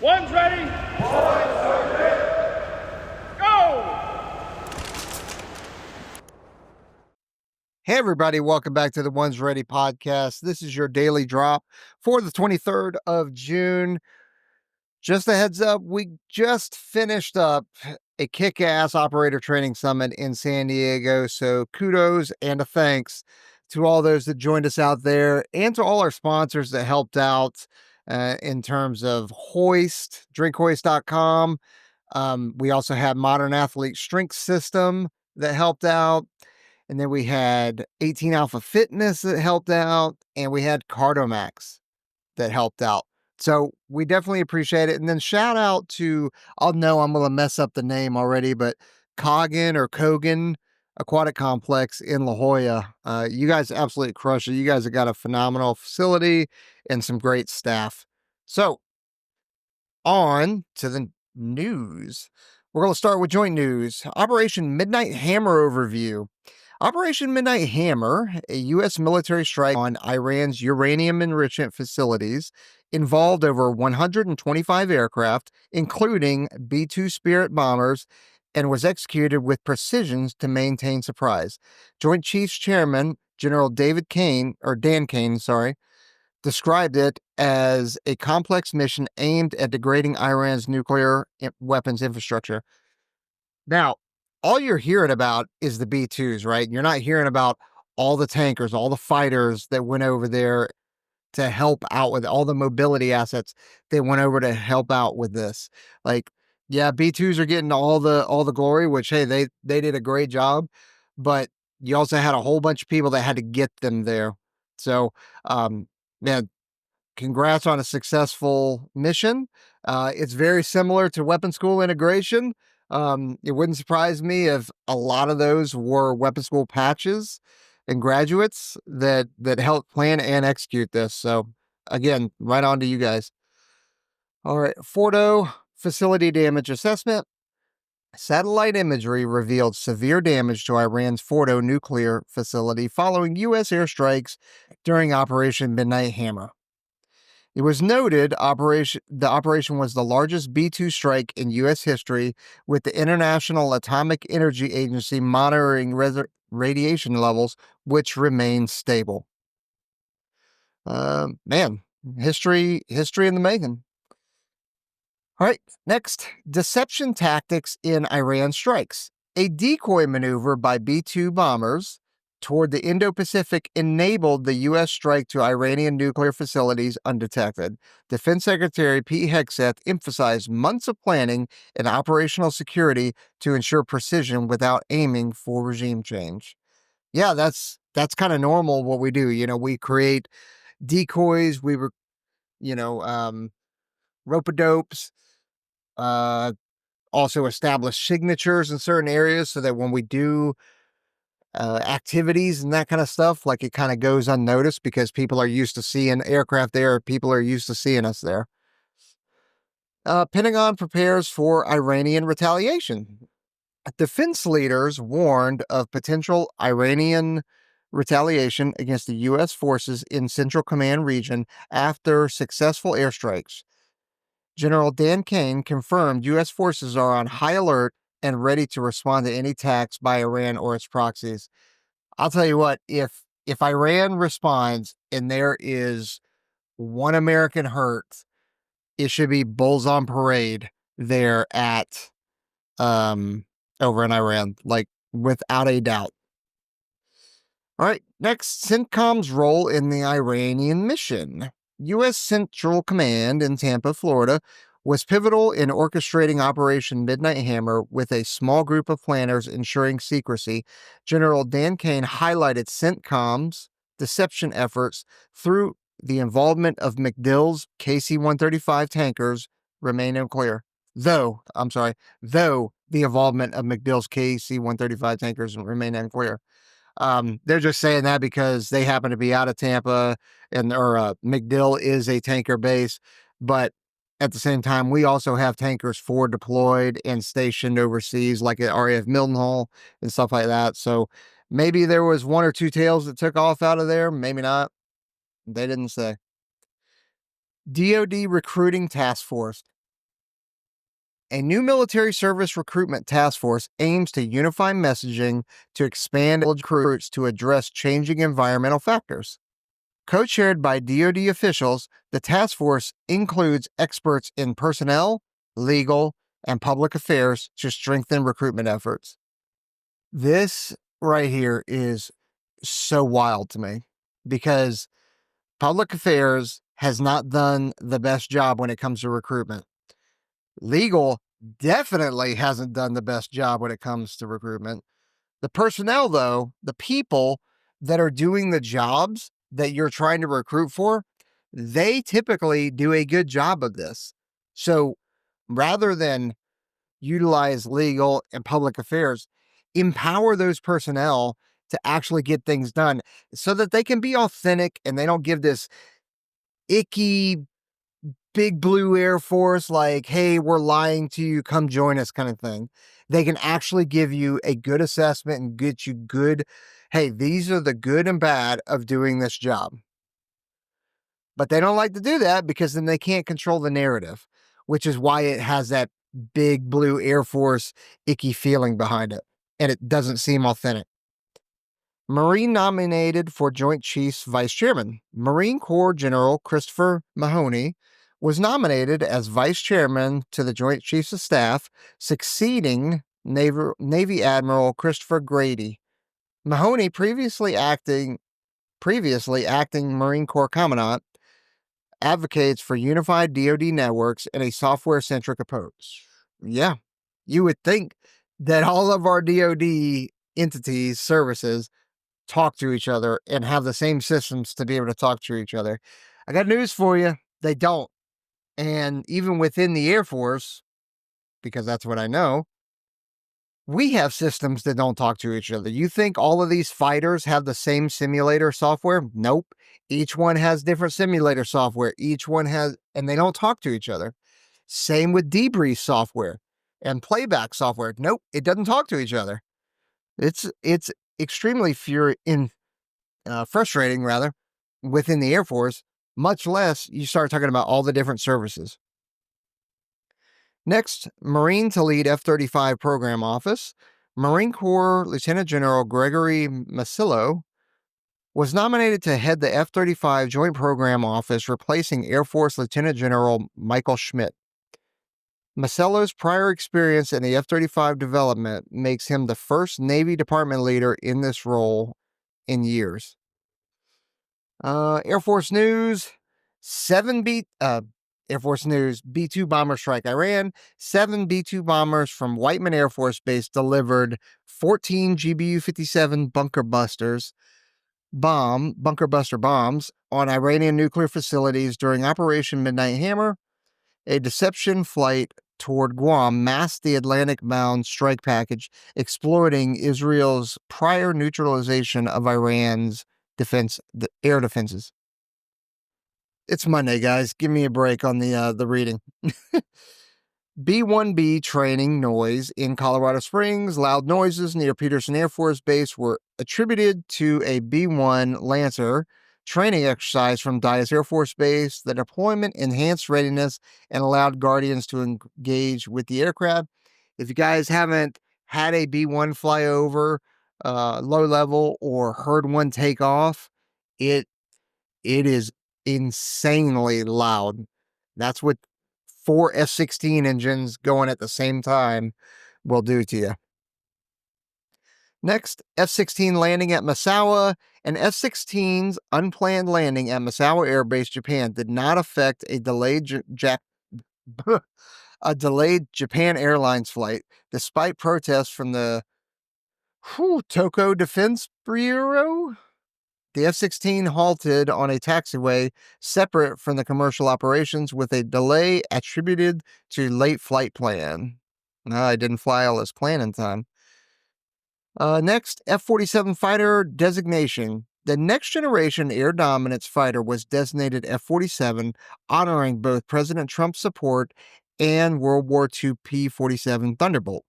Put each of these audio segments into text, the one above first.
One's ready. One's ready. Go! Hey, everybody. Welcome back to the One's Ready podcast. This is your daily drop for the 23rd of June. Just a heads up, we just finished up a kick-ass operator training summit in San Diego. So kudos and a thanks to all those that joined us out there and to all our sponsors that helped out in terms of Hoist, drinkhoist.com. We also had Modern Athlete Strength System that helped out. And then we had 18 Alpha Fitness that helped out. And we had Cardomax that helped out. So we definitely appreciate it. And then shout out to, I'll know I'm going to mess up the name already, but Kogan Aquatic Complex in La Jolla. You guys absolutely crush it. You guys have got a phenomenal facility and some great staff. So on to the news. We're going to start with joint news. Operation Midnight Hammer overview. Operation Midnight Hammer, a U.S. military strike on Iran's uranium enrichment facilities, involved over 125 aircraft, including B-2 Spirit bombers, and was executed with precision to maintain surprise. Joint Chiefs Chairman General Dan Kane, described it as a complex mission aimed at degrading Iran's nuclear weapons infrastructure. Now, all you're hearing about is the B-2s, right? You're not hearing about all the tankers, all the fighters that went over there to help out with all the mobility assets that went over to help out with this. Like, yeah, B-2s are getting all the glory, which, hey, they did a great job, but you also had a whole bunch of people that had to get them there. So, man, congrats on a successful mission. It's very similar to weapon school integration. It wouldn't surprise me if a lot of those were weapon school patches and graduates that helped plan and execute this. So again, right on to you guys. All right, Fordow facility damage assessment. Satellite imagery revealed severe damage to Iran's Fordow nuclear facility following U.S. airstrikes during Operation Midnight Hammer. It was noted the operation was the largest B-2 strike in U.S. history, with the International Atomic Energy Agency monitoring radiation levels, which remain stable. Man, history in the making. All right, next, deception tactics in Iran strikes. A decoy maneuver by B-2 bombers toward the Indo-Pacific enabled the U.S. strike to Iranian nuclear facilities undetected. Defense Secretary Pete Hegseth emphasized months of planning and operational security to ensure precision without aiming for regime change. Yeah, that's kind of normal what we do. You know, we create decoys, rope-a-dopes, also establish signatures in certain areas so that when we do activities and that kind of stuff, like it kind of goes unnoticed because people are used to seeing aircraft there. People are used to seeing us there. Pentagon prepares for Iranian retaliation. Defense leaders warned of potential Iranian retaliation against the U.S. forces in Central Command region after successful airstrikes. General Dan Kane confirmed U.S. forces are on high alert and ready to respond to any attacks by Iran or its proxies. I'll tell you what, if Iran responds and there is one American hurt, it should be bulls on parade there at over in Iran, like without a doubt. All right, next, CENTCOM's role in the Iranian mission. U.S. Central Command in Tampa, Florida, was pivotal in orchestrating Operation Midnight Hammer with a small group of planners ensuring secrecy. General Dan Kane highlighted CENTCOM's deception efforts through the involvement of MacDill's KC-135 tankers remain unclear. Though the involvement of MacDill's KC-135 tankers remain unclear. They're just saying that because they happen to be out of Tampa or MacDill is a tanker base, but at the same time, we also have tankers forward deployed and stationed overseas, like at RAF Mildenhall and stuff like that. So maybe there was one or two tails that took off out of there. Maybe not. They didn't say. DoD Recruiting Task Force. A new military service recruitment task force aims to unify messaging to expand recruits to address changing environmental factors. Co-chaired by DoD officials, the task force includes experts in personnel, legal, and public affairs to strengthen recruitment efforts. This right here is so wild to me because public affairs has not done the best job when it comes to recruitment. Legal definitely hasn't done the best job when it comes to recruitment. The personnel, though, the people that are doing the jobs that you're trying to recruit for, they typically do a good job of this. So rather than utilize legal and public affairs, empower those personnel to actually get things done so that they can be authentic and they don't give this icky big blue Air Force, like, hey, we're lying to you, come join us kind of thing. They can actually give you a good assessment and get you good, hey, these are the good and bad of doing this job. But they don't like to do that because then they can't control the narrative, which is why it has that big blue Air Force icky feeling behind it. And it doesn't seem authentic. Marine nominated for Joint Chiefs Vice Chairman. Marine Corps General Christopher Mahoney was nominated as Vice Chairman to the Joint Chiefs of Staff, succeeding Navy Admiral Christopher Grady. Mahoney, previously acting Marine Corps Commandant, advocates for unified DoD networks and a software-centric approach. Yeah, you would think that all of our DoD entities, services, talk to each other and have the same systems to be able to talk to each other. I got news for you. They don't. And even within the Air Force, because that's what I know, we have systems that don't talk to each other. You think all of these fighters have the same simulator software? Nope. Each one has different simulator software. Each one has, and they don't talk to each other. Same with debrief software and playback software. Nope, it doesn't talk to each other. It's extremely frustrating, rather, within the Air Force, much less you start talking about all the different services. Next, Marine to lead F-35 program office. Marine Corps Lieutenant General Gregory Masillo was nominated to head the F-35 Joint Program Office, replacing Air Force Lieutenant General Michael Schmidt. Masillo's prior experience in the F-35 development makes him the first Navy Department leader in this role in years. Air Force News, Air Force News, B-2 bombers strike Iran. 7 B-2 bombers from Whiteman Air Force Base delivered 14 GBU-57 bunker buster bombs on Iranian nuclear facilities during Operation Midnight Hammer. A deception flight toward Guam masked the Atlantic-bound strike package, exploiting Israel's prior neutralization of Iran's air defenses. It's Monday, guys. Give me a break on the reading. B-1B training noise in Colorado Springs. Loud noises near Peterson Air Force Base were attributed to a B-1 Lancer training exercise from Dyess Air Force Base. The deployment enhanced readiness and allowed Guardians to engage with the aircraft. If you guys haven't had a B-1 fly over low level or heard one take off, it is insanely loud. That's what 4 F-16 engines going at the same time will do to you. Next, F-16 landing at Masawa. An F-16's unplanned landing at Masawa Air Base, Japan, did not affect a delayed Japan Airlines flight, despite protests from the Tokyo Defense Bureau. The F-16 halted on a taxiway separate from the commercial operations with a delay attributed to late flight plan. No, I didn't fly all this plan in time. Next, F-47 fighter designation. The next generation air dominance fighter was designated F-47, honoring both President Trump's support and World War II P-47 Thunderbolt.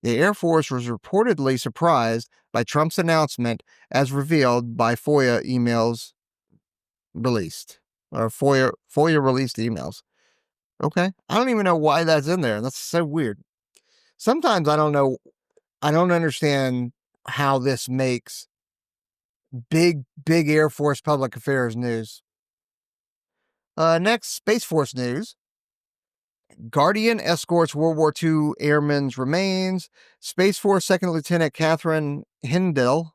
The Air Force was reportedly surprised by Trump's announcement as revealed by FOIA released emails. Okay. I don't even know why that's in there. That's so weird. Sometimes I don't know. I don't understand how this makes big Air Force public affairs news. Next, Space Force news. Guardian escorts World War II airmen's remains. Space Force Second Lieutenant Catherine Hindell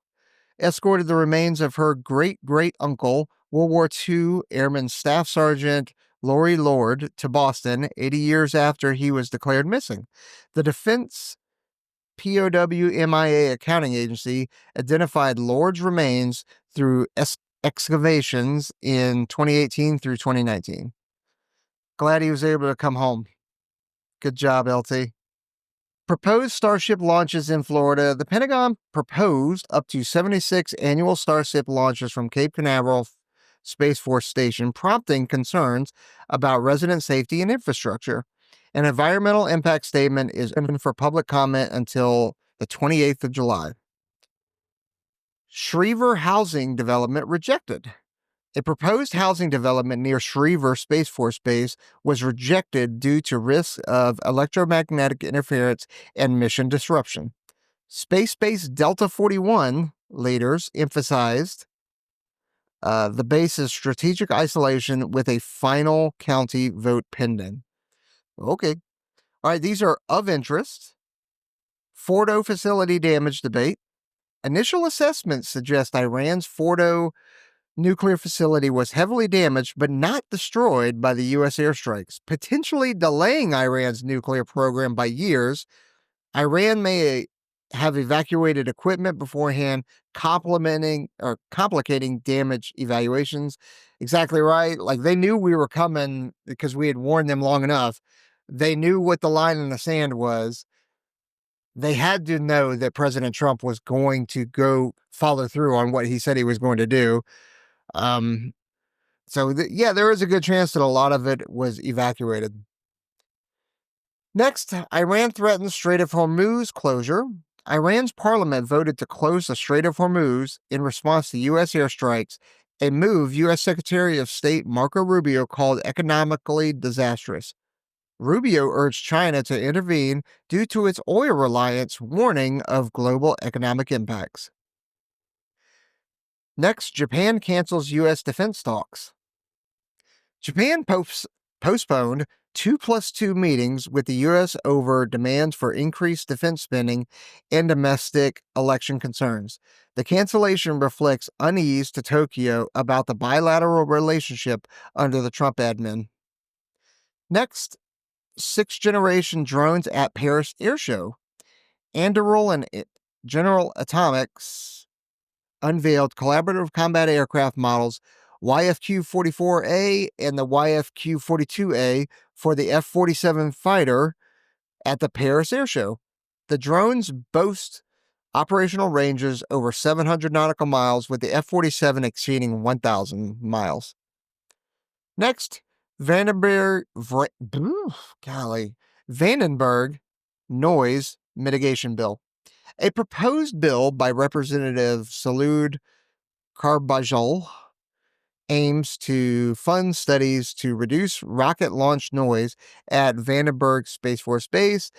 escorted the remains of her great uncle, World War II Airman Staff Sergeant Laurie Lord, to Boston 80 years after he was declared missing. The Defense POWMIA accounting agency identified Lord's remains through excavations in 2018 through 2019. Glad he was able to come home. Good job, LT. Proposed Starship launches in Florida. The Pentagon proposed up to 76 annual Starship launches from Cape Canaveral Space Force Station, prompting concerns about resident safety and infrastructure. An environmental impact statement is open for public comment until the 28th of July. Shriever housing development rejected. A proposed housing development near Shriever Space Force Base was rejected due to risks of electromagnetic interference and mission disruption. Space Base Delta 41 leaders emphasized the base's strategic isolation with a final county vote pending. Okay. All right, these are of interest. Fordow facility damage debate. Initial assessments suggest Iran's Fordow nuclear facility was heavily damaged but not destroyed by the U.S. airstrikes, potentially delaying Iran's nuclear program by years. Iran may have evacuated equipment beforehand, complicating damage evaluations. Exactly right. Like they knew we were coming because we had warned them long enough. They knew what the line in the sand was. They had to know that President Trump was going to go follow through on what he said he was going to do. Yeah, there is a good chance that a lot of it was evacuated. Next, Iran threatens Strait of Hormuz closure. Iran's parliament voted to close the Strait of Hormuz in response to U.S. airstrikes, a move U.S. Secretary of State Marco Rubio called economically disastrous. Rubio urged China to intervene due to its oil reliance, warning of global economic impacts. Next, Japan cancels U.S. defense talks. Japan postponed 2+2 meetings with the U.S. over demands for increased defense spending and domestic election concerns. The cancellation reflects unease to Tokyo about the bilateral relationship under the Trump admin. Next, 6th-generation drones at Paris Air Show. Anduril and General Atomics unveiled collaborative combat aircraft models YFQ-44A and the YFQ-42A for the F-47 fighter at the Paris Air Show. The drones boast operational ranges over 700 nautical miles, with the F-47 exceeding 1,000 miles. Next, Vandenberg noise mitigation bill. A proposed bill by Representative Salud Carbajal aims to fund studies to reduce rocket launch noise at Vandenberg Space Force Base.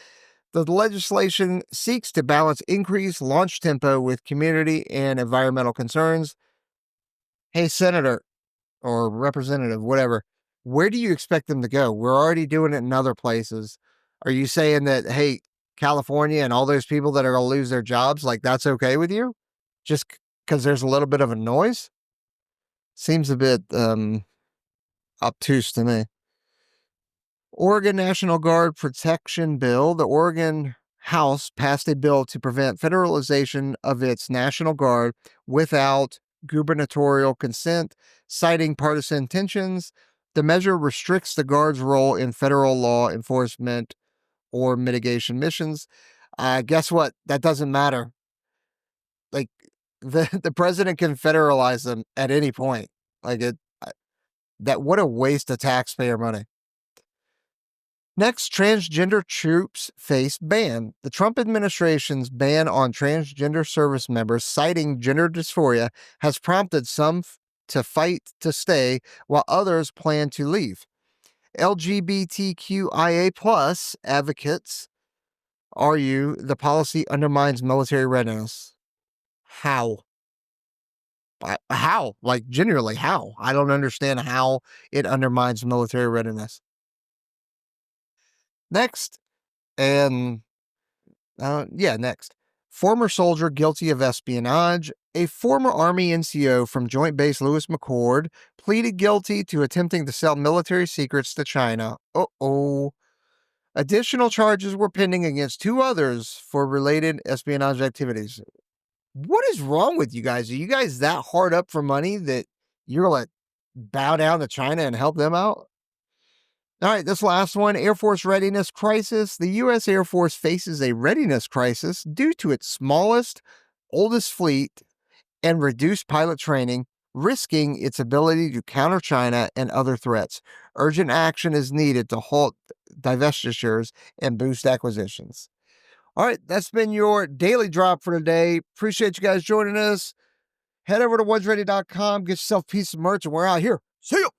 The legislation seeks to balance increased launch tempo with community and environmental concerns. Hey, Senator or Representative, whatever, where do you expect them to go? We're already doing it in other places. Are you saying that, hey, California and all those people that are going to lose their jobs, like that's okay with you? Just because there's a little bit of a noise? Seems a bit obtuse to me. Oregon National Guard Protection Bill. The Oregon House passed a bill to prevent federalization of its National Guard without gubernatorial consent, citing partisan tensions. The measure restricts the Guard's role in federal law enforcement or mitigation missions. Guess what? That doesn't matter. Like, the president can federalize them at any point. Like, what a waste of taxpayer money. Next, transgender troops face ban. The Trump administration's ban on transgender service members citing gender dysphoria has prompted some to fight to stay, while others plan to leave. LGBTQIA plus advocates argue the policy undermines military readiness. How? How? Like, genuinely, how? I don't understand how it undermines military readiness. Next, and next. Former soldier guilty of espionage. A former Army NCO from Joint Base Lewis McChord pleaded guilty to attempting to sell military secrets to China. Uh-oh. Additional charges were pending against 2 others for related espionage activities. What is wrong with you guys? Are you guys that hard up for money that you're going to bow down to China and help them out? All right, this last one, Air Force readiness crisis. The U.S. Air Force faces a readiness crisis due to its smallest, oldest fleet and reduced pilot training, risking its ability to counter China and other threats. Urgent action is needed to halt divestitures and boost acquisitions. All right, that's been your daily drop for today. Appreciate you guys joining us. Head over to onesready.com, get yourself a piece of merch, and we're out here. See you.